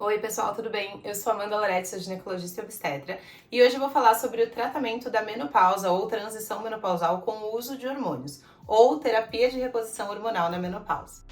Oi pessoal, tudo bem? Eu sou Amanda Loretti, sou ginecologista e obstetra, e hoje eu vou falar sobre o tratamento da menopausa ou transição menopausal com o uso de hormônios, ou terapia de reposição hormonal na menopausa.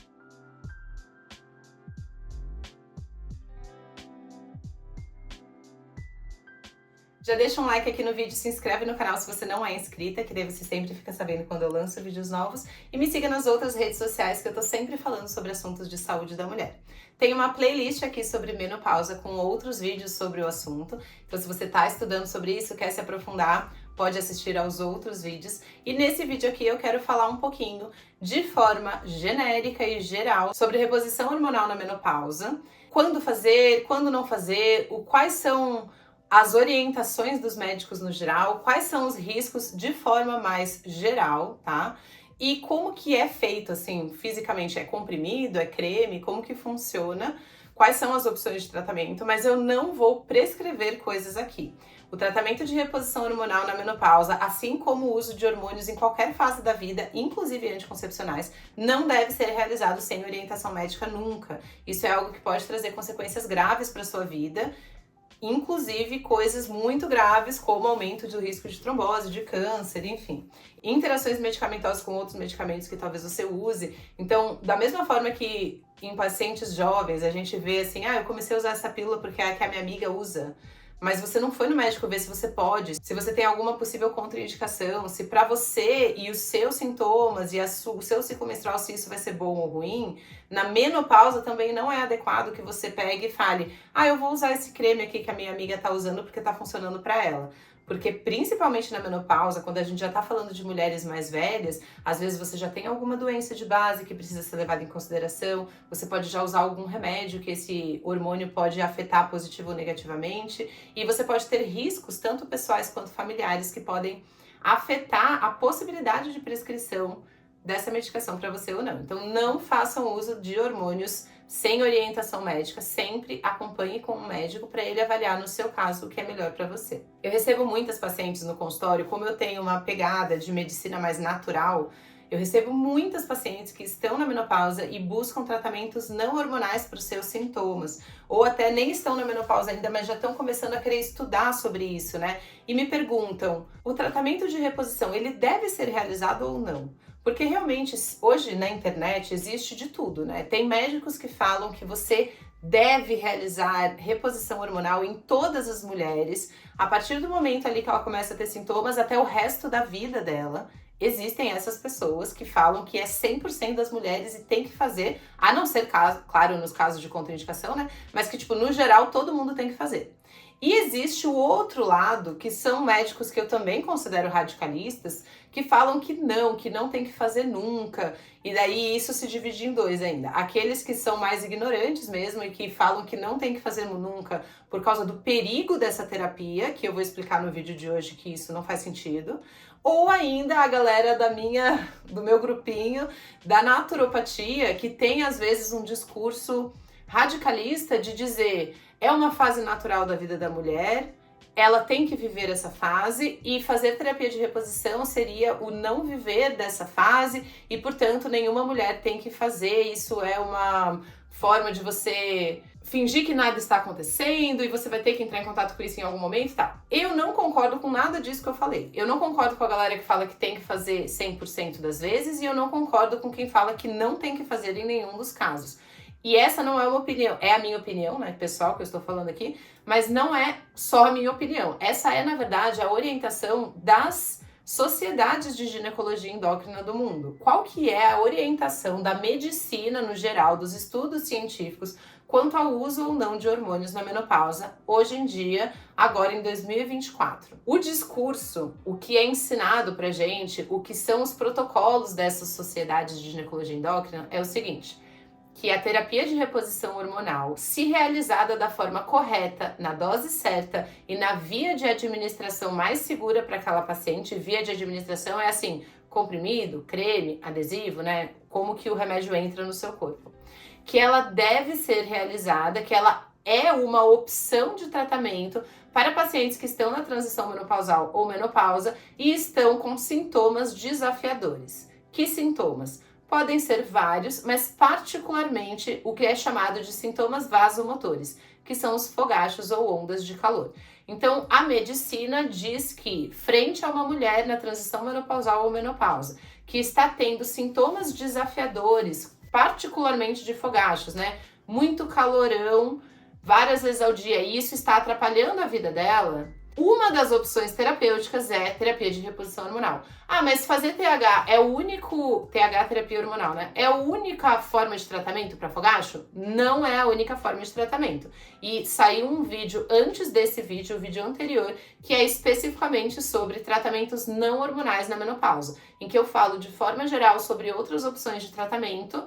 Já deixa um like aqui no vídeo, se inscreve no canal se você não é inscrita, que daí você sempre fica sabendo quando eu lanço vídeos novos, e me siga nas outras redes sociais que eu tô sempre falando sobre assuntos de saúde da mulher. Tem uma playlist aqui sobre menopausa com outros vídeos sobre o assunto, então se você tá estudando sobre isso, quer se aprofundar, pode assistir aos outros vídeos. E nesse vídeo aqui eu quero falar um pouquinho, de forma genérica e geral, sobre reposição hormonal na menopausa, quando fazer, quando não fazer, quais são as orientações dos médicos no geral, quais são os riscos de forma mais geral, tá? E como que é feito, assim, fisicamente, é comprimido, é creme, como que funciona, quais são as opções de tratamento, mas eu não vou prescrever coisas aqui. O tratamento de reposição hormonal na menopausa, assim como o uso de hormônios em qualquer fase da vida, inclusive anticoncepcionais, não deve ser realizado sem orientação médica nunca. Isso é algo que pode trazer consequências graves para sua vida, inclusive coisas muito graves como aumento do risco de trombose, de câncer, enfim. Interações medicamentosas com outros medicamentos que talvez você use. Então, da mesma forma que em pacientes jovens a gente vê assim, eu comecei a usar essa pílula porque é a que a minha amiga usa. Mas você não foi no médico ver se você pode, se você tem alguma possível contraindicação, se pra você e os seus sintomas e o seu ciclo menstrual, se isso vai ser bom ou ruim. Na menopausa também não é adequado que você pegue e fale, eu vou usar esse creme aqui que a minha amiga tá usando porque tá funcionando pra ela. Porque principalmente na menopausa, quando a gente já tá falando de mulheres mais velhas, às vezes você já tem alguma doença de base que precisa ser levada em consideração, você pode já usar algum remédio que esse hormônio pode afetar positivo ou negativamente, e você pode ter riscos, tanto pessoais quanto familiares, que podem afetar a possibilidade de prescrição dessa medicação para você ou não. Então não façam uso de hormônios sem orientação médica, sempre acompanhe com um médico para ele avaliar no seu caso o que é melhor para você. Eu recebo muitas pacientes no consultório, como eu tenho uma pegada de medicina mais natural, eu recebo muitas pacientes que estão na menopausa e buscam tratamentos não hormonais para os seus sintomas, ou até nem estão na menopausa ainda, mas já estão começando a querer estudar sobre isso, né? E me perguntam, o tratamento de reposição, ele deve ser realizado ou não? Porque realmente, hoje na internet existe de tudo, né? Tem médicos que falam que você deve realizar reposição hormonal em todas as mulheres, a partir do momento ali que ela começa a ter sintomas até o resto da vida dela. Existem essas pessoas que falam que é 100% das mulheres e tem que fazer, a não ser, claro, nos casos de contraindicação, né? Mas que, no geral, todo mundo tem que fazer. E existe o outro lado, que são médicos que eu também considero radicalistas, que falam que não tem que fazer nunca. E daí isso se divide em dois ainda. Aqueles que são mais ignorantes mesmo e que falam que não tem que fazer nunca por causa do perigo dessa terapia, que eu vou explicar no vídeo de hoje que isso não faz sentido. Ou ainda a galera do meu grupinho, da naturopatia, que tem às vezes um discurso radicalista de dizer é uma fase natural da vida da mulher, ela tem que viver essa fase e fazer terapia de reposição seria o não viver dessa fase e, portanto, nenhuma mulher tem que fazer. Isso é uma forma de você fingir que nada está acontecendo e você vai ter que entrar em contato com isso em algum momento, tá? Eu não concordo com nada disso que eu falei. Eu não concordo com a galera que fala que tem que fazer 100% das vezes e eu não concordo com quem fala que não tem que fazer em nenhum dos casos. E essa não é uma opinião, é a minha opinião, né, pessoal, que eu estou falando aqui, mas não é só a minha opinião. Essa é, na verdade, a orientação das sociedades de ginecologia endócrina do mundo. Qual que é a orientação da medicina no geral, dos estudos científicos, quanto ao uso ou não de hormônios na menopausa, hoje em dia, agora em 2024. O discurso, o que é ensinado pra gente, o que são os protocolos dessas sociedades de ginecologia endócrina é o seguinte, que a terapia de reposição hormonal, se realizada da forma correta, na dose certa e na via de administração mais segura para aquela paciente, via de administração é assim, comprimido, creme, adesivo, né? Como que o remédio entra no seu corpo. Que ela deve ser realizada, que ela é uma opção de tratamento para pacientes que estão na transição menopausal ou menopausa e estão com sintomas desafiadores. Que sintomas? Podem ser vários, mas particularmente o que é chamado de sintomas vasomotores, que são os fogachos ou ondas de calor. Então, a medicina diz que, frente a uma mulher na transição menopausal ou menopausa, que está tendo sintomas desafiadores, particularmente de fogachos, né? Muito calorão, várias vezes ao dia, e isso está atrapalhando a vida dela, uma das opções terapêuticas é terapia de reposição hormonal. Ah, mas fazer TH é o único... TH, terapia hormonal, né? É a única forma de tratamento para fogacho? Não é a única forma de tratamento. E saiu um vídeo antes desse vídeo, o vídeo anterior, que é especificamente sobre tratamentos não hormonais na menopausa, em que eu falo de forma geral sobre outras opções de tratamento,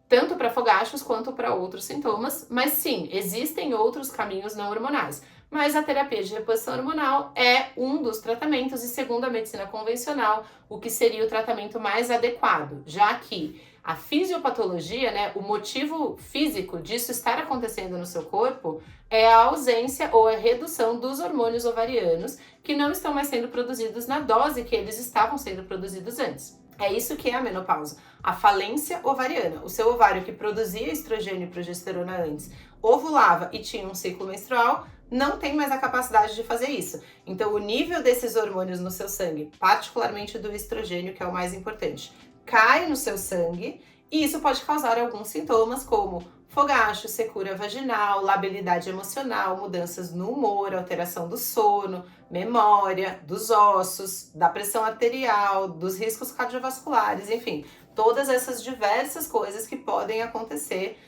tanto para fogachos quanto para outros sintomas, mas sim, existem outros caminhos não hormonais. Mas a terapia de reposição hormonal é um dos tratamentos e, segundo a medicina convencional, o que seria o tratamento mais adequado, já que a fisiopatologia, né, o motivo físico disso estar acontecendo no seu corpo é a ausência ou a redução dos hormônios ovarianos que não estão mais sendo produzidos na dose que eles estavam sendo produzidos antes. É isso que é a menopausa, a falência ovariana. O seu ovário que produzia estrogênio e progesterona antes, ovulava e tinha um ciclo menstrual, não tem mais a capacidade de fazer isso. Então, o nível desses hormônios no seu sangue, particularmente do estrogênio, que é o mais importante, cai no seu sangue e isso pode causar alguns sintomas como fogacho, secura vaginal, labilidade emocional, mudanças no humor, alteração do sono, memória, dos ossos, da pressão arterial, dos riscos cardiovasculares, enfim, todas essas diversas coisas que podem acontecer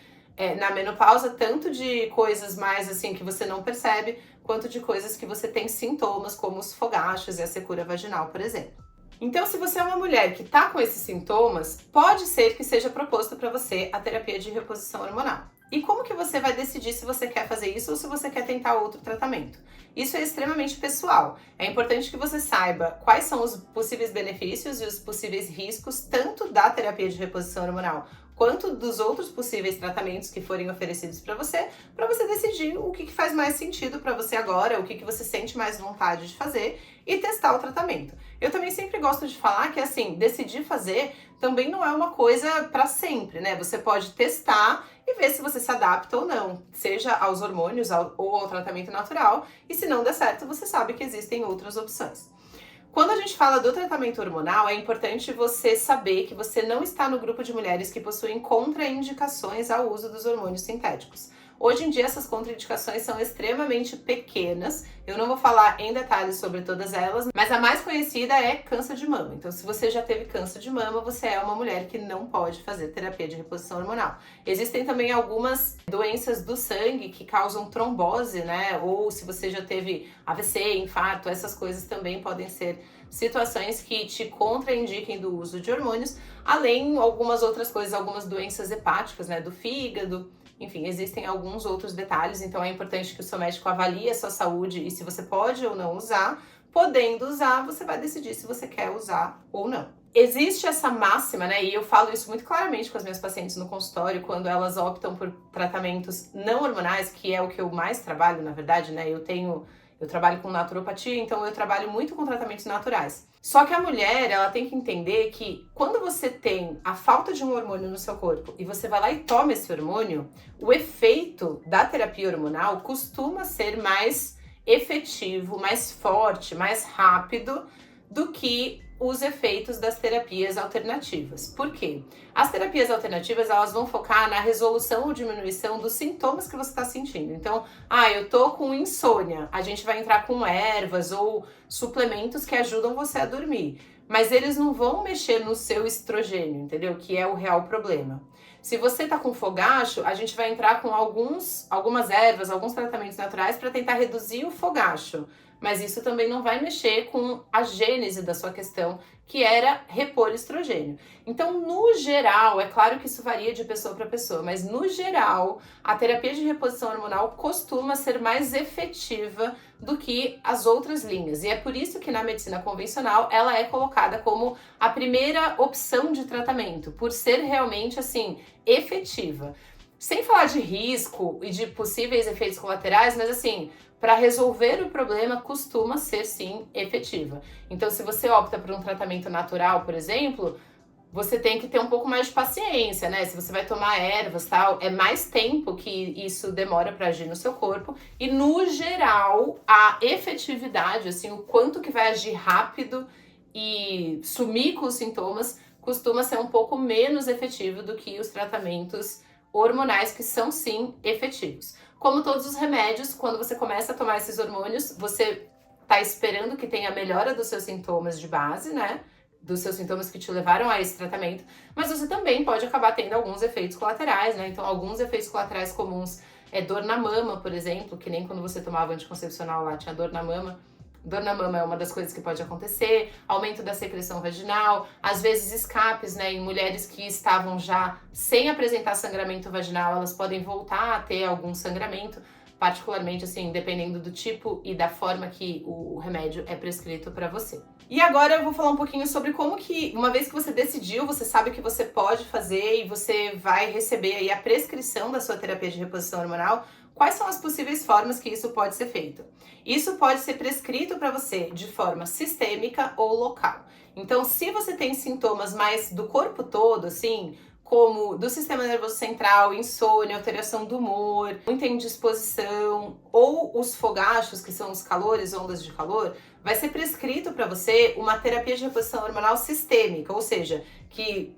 na menopausa, tanto de coisas mais assim que você não percebe, quanto de coisas que você tem sintomas, como os fogachos e a secura vaginal, por exemplo. Então, se você é uma mulher que está com esses sintomas, pode ser que seja proposto para você a terapia de reposição hormonal. E como que você vai decidir se você quer fazer isso ou se você quer tentar outro tratamento? Isso é extremamente pessoal. É importante que você saiba quais são os possíveis benefícios e os possíveis riscos, tanto da terapia de reposição hormonal quanto dos outros possíveis tratamentos que forem oferecidos para você decidir o que faz mais sentido para você agora, o que você sente mais vontade de fazer e testar o tratamento. Eu também sempre gosto de falar que, assim, decidir fazer também não é uma coisa para sempre, né? Você pode testar e ver se você se adapta ou não, seja aos hormônios ou ao tratamento natural, e se não der certo, você sabe que existem outras opções. Quando a gente fala do tratamento hormonal, é importante você saber que você não está no grupo de mulheres que possuem contraindicações ao uso dos hormônios sintéticos. Hoje em dia, essas contraindicações são extremamente pequenas. Eu não vou falar em detalhes sobre todas elas, mas a mais conhecida é câncer de mama. Então, se você já teve câncer de mama, você é uma mulher que não pode fazer terapia de reposição hormonal. Existem também algumas doenças do sangue que causam trombose, né? Ou se você já teve AVC, infarto, essas coisas também podem ser situações que te contraindiquem do uso de hormônios, além algumas outras coisas, algumas doenças hepáticas, né? Do fígado. Enfim, existem alguns outros detalhes, então é importante que o seu médico avalie a sua saúde e se você pode ou não usar. Podendo usar, você vai decidir se você quer usar ou não. Existe essa máxima, né, e eu falo isso muito claramente com as minhas pacientes no consultório, quando elas optam por tratamentos não hormonais, que é o que eu mais trabalho, na verdade, né, eu trabalho com naturopatia, então eu trabalho muito com tratamentos naturais. Só que a mulher, ela tem que entender que quando você tem a falta de um hormônio no seu corpo e você vai lá e toma esse hormônio, o efeito da terapia hormonal costuma ser mais efetivo, mais forte, mais rápido do que os efeitos das terapias alternativas. Por quê? As terapias alternativas, elas vão focar na resolução ou diminuição dos sintomas que você está sentindo. Então, eu tô com insônia, a gente vai entrar com ervas ou suplementos que ajudam você a dormir. Mas eles não vão mexer no seu estrogênio, entendeu? Que é o real problema. Se você tá com fogacho, a gente vai entrar com algumas ervas, alguns tratamentos naturais para tentar reduzir o fogacho. Mas isso também não vai mexer com a gênese da sua questão, que era repor estrogênio. Então, no geral, é claro que isso varia de pessoa para pessoa, mas no geral, a terapia de reposição hormonal costuma ser mais efetiva do que as outras linhas. E é por isso que na medicina convencional ela é colocada como a primeira opção de tratamento, por ser realmente, assim, efetiva. Sem falar de risco e de possíveis efeitos colaterais, mas assim, para resolver o problema costuma ser sim efetiva. Então, se você opta por um tratamento natural, por exemplo, você tem que ter um pouco mais de paciência, né? Se você vai tomar ervas e tal, é mais tempo que isso demora para agir no seu corpo. E no geral, a efetividade, assim, o quanto que vai agir rápido e sumir com os sintomas, costuma ser um pouco menos efetivo do que os tratamentos hormonais, que são sim efetivos. Como todos os remédios, quando você começa a tomar esses hormônios, você tá esperando que tenha a melhora dos seus sintomas de base, né? Dos seus sintomas que te levaram a esse tratamento, mas você também pode acabar tendo alguns efeitos colaterais, né? Então, alguns efeitos colaterais comuns é dor na mama, por exemplo, que nem quando você tomava anticoncepcional lá tinha dor na mama. Dor na mama é uma das coisas que pode acontecer, aumento da secreção vaginal, às vezes escapes, né? Em mulheres que estavam já sem apresentar sangramento vaginal, elas podem voltar a ter algum sangramento, particularmente assim, dependendo do tipo e da forma que o remédio é prescrito para você. E agora eu vou falar um pouquinho sobre como que, uma vez que você decidiu, você sabe que você pode fazer e você vai receber aí a prescrição da sua terapia de reposição hormonal, quais são as possíveis formas que isso pode ser feito? Isso pode ser prescrito para você de forma sistêmica ou local. Então, se você tem sintomas mais do corpo todo, assim, como do sistema nervoso central, insônia, alteração do humor, muita indisposição, ou os fogachos, que são os calores, ondas de calor, vai ser prescrito para você uma terapia de reposição hormonal sistêmica, ou seja, que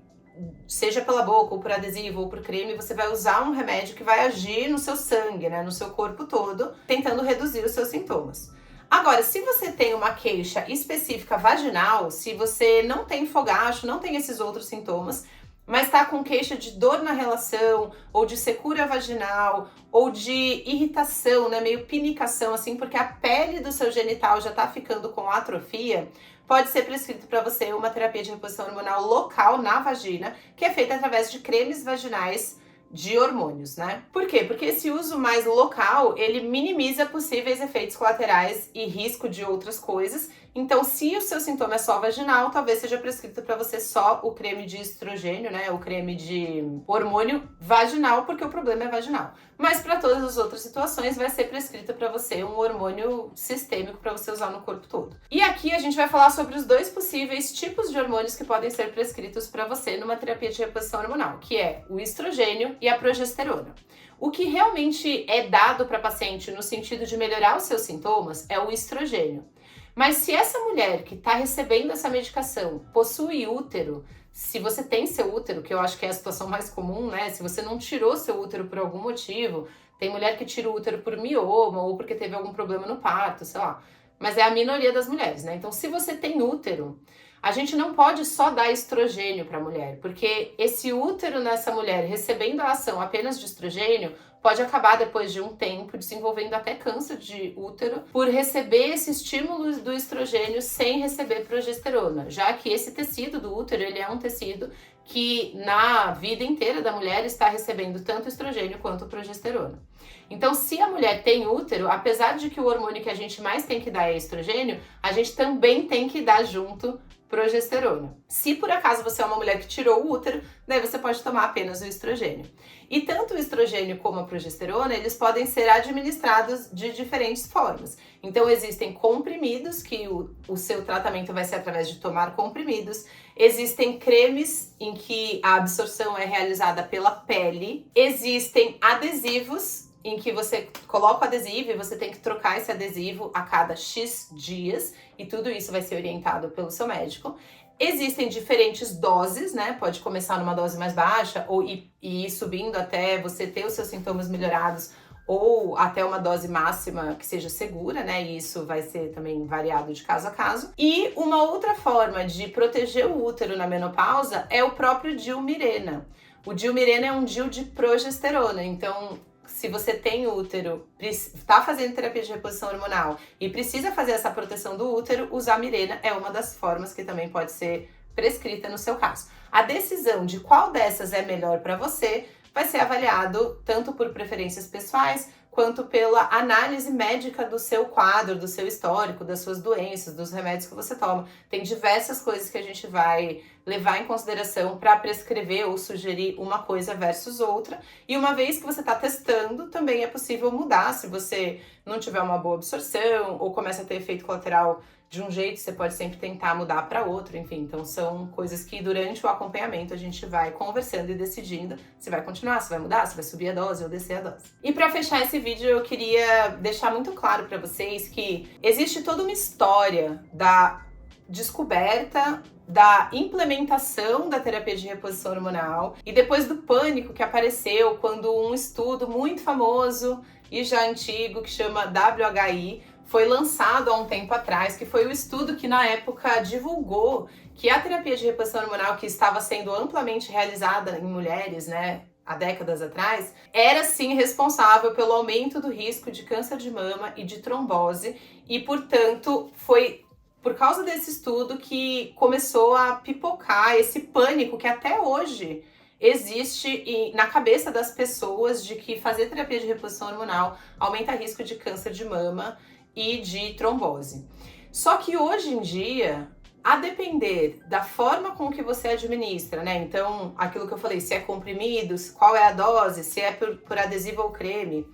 seja pela boca, ou por adesivo, ou por creme, você vai usar um remédio que vai agir no seu sangue, né, no seu corpo todo, tentando reduzir os seus sintomas. Agora, se você tem uma queixa específica vaginal, se você não tem fogacho, não tem esses outros sintomas, mas tá com queixa de dor na relação, ou de secura vaginal, ou de irritação, né, meio pinicação, assim, porque a pele do seu genital já tá ficando com atrofia, pode ser prescrito para você uma terapia de reposição hormonal local na vagina, que é feita através de cremes vaginais de hormônios, né? Por quê? Porque esse uso mais local, ele minimiza possíveis efeitos colaterais e risco de outras coisas. Então, se o seu sintoma é só vaginal, talvez seja prescrito para você só o creme de estrogênio, né? O creme de hormônio vaginal, porque o problema é vaginal. Mas para todas as outras situações, vai ser prescrito para você um hormônio sistêmico para você usar no corpo todo. E aqui a gente vai falar sobre os dois possíveis tipos de hormônios que podem ser prescritos para você numa terapia de reposição hormonal, que é o estrogênio e a progesterona. O que realmente é dado para paciente no sentido de melhorar os seus sintomas é o estrogênio. Mas se essa mulher que está recebendo essa medicação possui útero, se você tem seu útero, que eu acho que é a situação mais comum, né? Se você não tirou seu útero por algum motivo, tem mulher que tira o útero por mioma ou porque teve algum problema no parto, sei lá. Mas é a minoria das mulheres, né? Então, se você tem útero, a gente não pode só dar estrogênio para a mulher, porque esse útero nessa mulher recebendo a ação apenas de estrogênio pode acabar depois de um tempo desenvolvendo até câncer de útero por receber esse estímulo do estrogênio sem receber progesterona, já que esse tecido do útero, ele é um tecido que na vida inteira da mulher está recebendo tanto estrogênio quanto progesterona. Então, se a mulher tem útero, apesar de que o hormônio que a gente mais tem que dar é estrogênio, a gente também tem que dar junto progesterona. Se por acaso você é uma mulher que tirou o útero, daí você pode tomar apenas o estrogênio. E tanto o estrogênio como a progesterona, eles podem ser administrados de diferentes formas. Então existem comprimidos, que o seu tratamento vai ser através de tomar comprimidos. Existem cremes em que a absorção é realizada pela pele. Existem adesivos, em que você coloca o adesivo e você tem que trocar esse adesivo a cada X dias, e tudo isso vai ser orientado pelo seu médico. Existem diferentes doses, né? Pode começar numa dose mais baixa ou ir subindo até você ter os seus sintomas melhorados, ou até uma dose máxima que seja segura, né? E isso vai ser também variado de caso a caso. E uma outra forma de proteger o útero na menopausa é o próprio DIU Mirena. O DIU Mirena é um DIU de progesterona, então se você tem útero, está fazendo terapia de reposição hormonal e precisa fazer essa proteção do útero, usar Mirena é uma das formas que também pode ser prescrita no seu caso. A decisão de qual dessas é melhor para você vai ser avaliado tanto por preferências pessoais quanto pela análise médica do seu quadro, do seu histórico, das suas doenças, dos remédios que você toma. Tem diversas coisas que a gente vai levar em consideração para prescrever ou sugerir uma coisa versus outra. E uma vez que você está testando, também é possível mudar se você não tiver uma boa absorção ou começa a ter efeito colateral de um jeito, você pode sempre tentar mudar para outro, enfim. Então são coisas que durante o acompanhamento a gente vai conversando e decidindo se vai continuar, se vai mudar, se vai subir a dose ou descer a dose. E para fechar esse vídeo, eu queria deixar muito claro para vocês que existe toda uma história da descoberta, da implementação da terapia de reposição hormonal e depois do pânico que apareceu quando um estudo muito famoso e já antigo que chama WHI foi lançado há um tempo atrás, que foi o estudo que na época divulgou que a terapia de reposição hormonal que estava sendo amplamente realizada em mulheres, né, há décadas atrás, era sim responsável pelo aumento do risco de câncer de mama e de trombose e, portanto, foi por causa desse estudo que começou a pipocar esse pânico que até hoje existe na cabeça das pessoas de que fazer terapia de reposição hormonal aumenta o risco de câncer de mama e de trombose. Só que hoje em dia, a depender da forma com que você administra, né? Então, aquilo que eu falei, se é comprimidos, qual é a dose, se é por adesivo ou creme,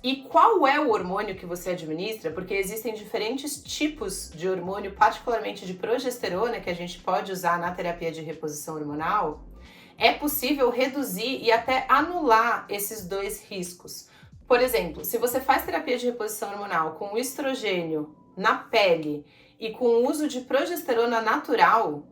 e qual é o hormônio que você administra, porque existem diferentes tipos de hormônio, particularmente de progesterona, que a gente pode usar na terapia de reposição hormonal, é possível reduzir e até anular esses dois riscos. Por exemplo, se você faz terapia de reposição hormonal com estrogênio na pele e com o uso de progesterona natural,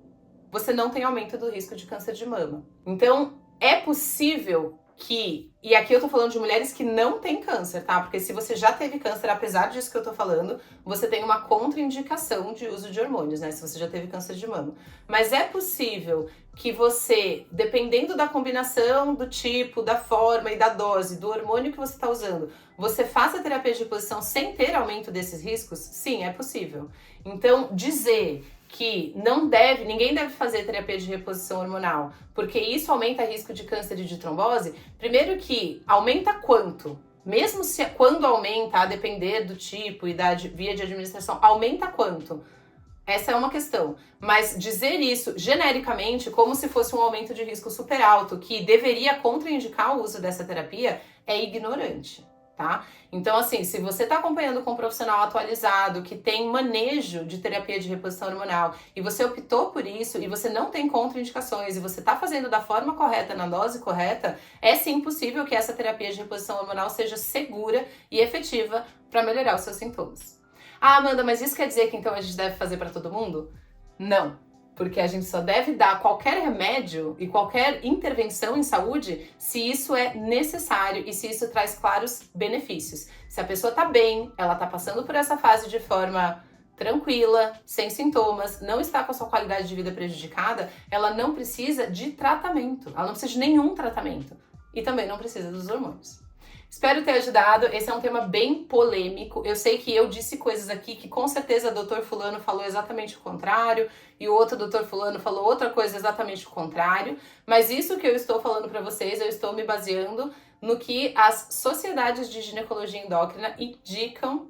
você não tem aumento do risco de câncer de mama. Então, é possível que, e aqui eu tô falando de mulheres que não têm câncer, tá? Porque se você já teve câncer, apesar disso que eu tô falando, você tem uma contraindicação de uso de hormônios, né? Se você já teve câncer de mama. Mas é possível que você, dependendo da combinação, do tipo, da forma e da dose, do hormônio que você está usando, você faça terapia de reposição sem ter aumento desses riscos? Sim, é possível. Então, dizer que ninguém deve fazer terapia de reposição hormonal, porque isso aumenta o risco de câncer e de trombose, primeiro que aumenta quanto? Mesmo se quando aumenta, a depender do tipo e da via de administração, aumenta quanto? Essa é uma questão, mas dizer isso genericamente como se fosse um aumento de risco super alto, que deveria contraindicar o uso dessa terapia, é ignorante, tá? Então, assim, se você está acompanhando com um profissional atualizado, que tem manejo de terapia de reposição hormonal, e você optou por isso, e você não tem contraindicações, e você está fazendo da forma correta, na dose correta, é sim possível que essa terapia de reposição hormonal seja segura e efetiva para melhorar os seus sintomas. Ah, Amanda, mas isso quer dizer que então a gente deve fazer para todo mundo? Não, porque a gente só deve dar qualquer remédio e qualquer intervenção em saúde se isso é necessário e se isso traz claros benefícios. Se a pessoa tá bem, ela tá passando por essa fase de forma tranquila, sem sintomas, não está com a sua qualidade de vida prejudicada, ela não precisa de tratamento, ela não precisa de nenhum tratamento e também não precisa dos hormônios. Espero ter ajudado, esse é um tema bem polêmico, eu sei que eu disse coisas aqui que com certeza o doutor fulano falou exatamente o contrário e o outro doutor fulano falou outra coisa exatamente o contrário, mas isso que eu estou falando para vocês, eu estou me baseando no que as sociedades de ginecologia endócrina indicam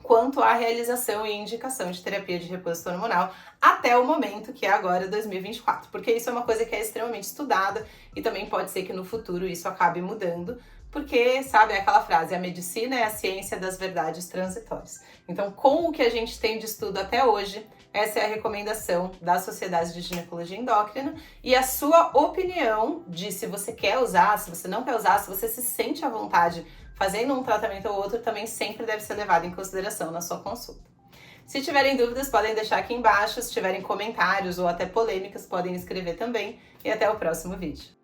quanto à realização e indicação de terapia de reposição hormonal até o momento, que é agora 2024, porque isso é uma coisa que é extremamente estudada e também pode ser que no futuro isso acabe mudando, porque, sabe, é aquela frase, a medicina é a ciência das verdades transitórias. Então, com o que a gente tem de estudo até hoje, essa é a recomendação da Sociedade de Ginecologia Endócrina e a sua opinião de se você quer usar, se você não quer usar, se você se sente à vontade fazendo um tratamento ou outro, também sempre deve ser levado em consideração na sua consulta. Se tiverem dúvidas, podem deixar aqui embaixo, se tiverem comentários ou até polêmicas, podem escrever também, e até o próximo vídeo.